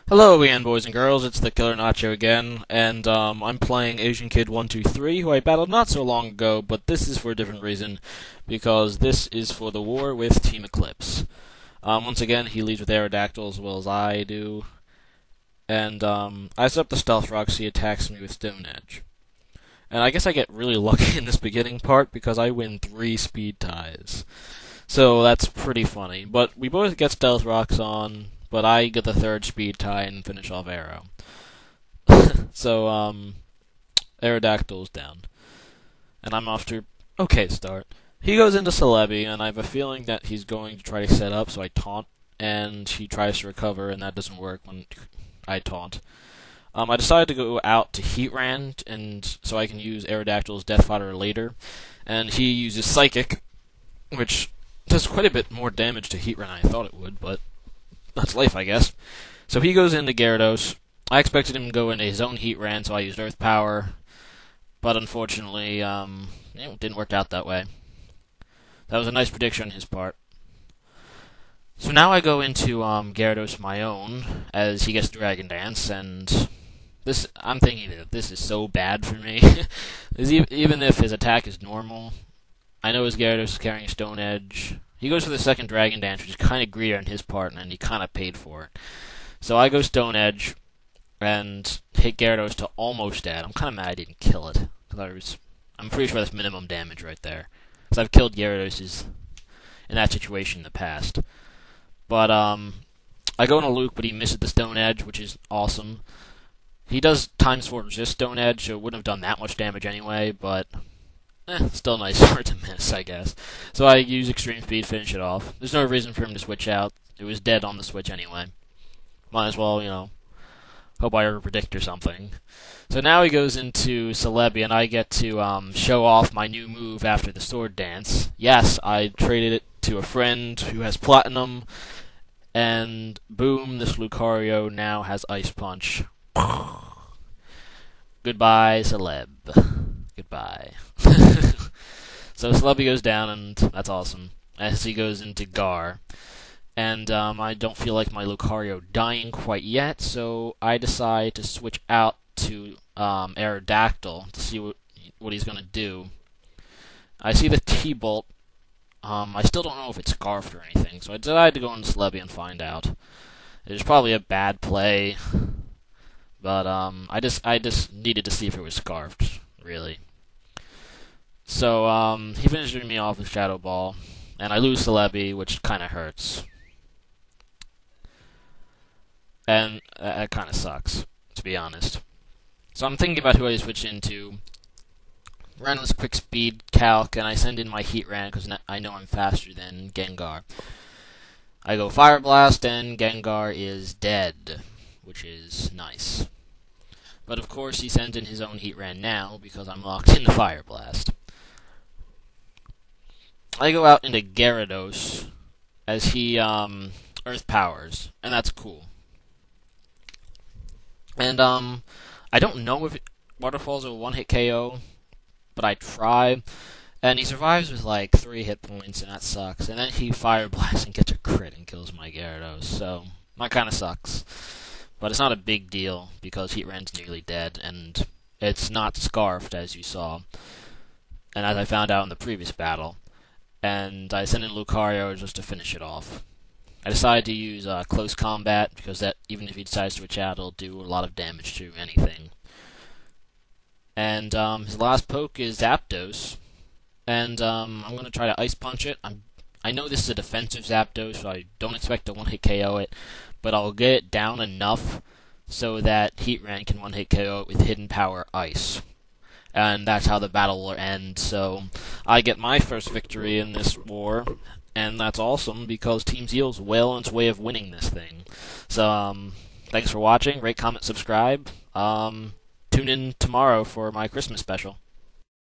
Hello again, boys and girls, it's the Killer Nacho again, and I'm playing AsianKid123, who I battled not so long ago, but this is for a different reason, because this is for the war with Team Eclipse. Once again, he leads with Aerodactyl as well as I do, and I set up the Stealth Rock, so he attacks me with Stone Edge. And I guess I get really lucky in this beginning part, because I win 3 speed ties. So that's pretty funny, but we both get Stealth Rocks on, but I get the 3rd speed tie and finish off Arrow. So, Aerodactyl's down. And I'm off to okay start. He goes into Celebi, and I have a feeling that he's going to try to set up, so I taunt, and he tries to recover, and that doesn't work when I taunt. I decided to go out to Heatrand, and so I can use Aerodactyl's Death Fodder later, and he uses Psychic, which does quite a bit more damage to Heatrand than I thought it would, but that's life, I guess. So he goes into Gyarados. I expected him to go into his own Heatran, so I used Earth Power. But unfortunately, it didn't work out that way. That was a nice prediction on his part. So now I go into Gyarados my own, as he gets Dragon Dance, and I'm thinking that this is so bad for me. Even if his attack is normal, I know his Gyarados is carrying Stone Edge. He goes for the second Dragon Dance, which is kind of greedy on his part, and he kind of paid for it. So I go Stone Edge, and hit Gyarados to almost dead. I'm kind of mad I didn't kill it, because I'm pretty sure that's minimum damage right there. Because I've killed Gyarados in that situation in the past. But, I go into Luke, but he misses the Stone Edge, which is awesome. He does times 4 resist Stone Edge, so it wouldn't have done that much damage anyway, but still nice for it to miss, I guess. So I use Extreme Speed, finish it off. There's no reason for him to switch out. It was dead on the switch anyway. Might as well, hope I over-predict or something. So now he goes into Celebi, and I get to show off my new move after the Sword Dance. Yes, I traded it to a friend who has Platinum, and boom, this Lucario now has Ice Punch. Goodbye, Celeb. Goodbye. So Celebi goes down, and that's awesome. As he goes into Gar. And I don't feel like my Lucario dying quite yet, so I decide to switch out to Aerodactyl to see what he's going to do. I see the T-Bolt. I still don't know if it's Scarfed or anything, so I decided to go into Celebi and find out. It was probably a bad play, but I just needed to see if it was Scarfed, really. So he finishes me off with Shadow Ball, and I lose Celebi, which kind of hurts. And that kind of sucks, to be honest. So I'm thinking about who I switch into. Run this quick speed calc, and I send in my Heatran because I know I'm faster than Gengar. I go Fire Blast, and Gengar is dead, which is nice. But of course, he sends in his own Heatran now because I'm locked into Fire Blast. I go out into Gyarados as he Earth Powers, and that's cool. And I don't know if Waterfall's a one-hit KO, but I try. And he survives with like 3 hit points, and that sucks. And then he Fire Blasts and gets a crit and kills my Gyarados, so that kind of sucks. But it's not a big deal because Heatran's nearly dead, and it's not Scarfed as you saw, and as I found out in the previous battle. And I send in Lucario just to finish it off. I decided to use Close Combat, because that, even if he decides to switch out, it'll do a lot of damage to anything. And his last poke is Zapdos, and I'm going to try to Ice Punch it. I know this is a defensive Zapdos, so I don't expect to one-hit KO it, but I'll get it down enough so that Heatran can one-hit KO it with Hidden Power Ice. And that's how the battle will end, so I get my first victory in this war, and that's awesome, because Team Zeal's well on its way of winning this thing. So, thanks for watching, rate, comment, subscribe, tune in tomorrow for my Christmas special.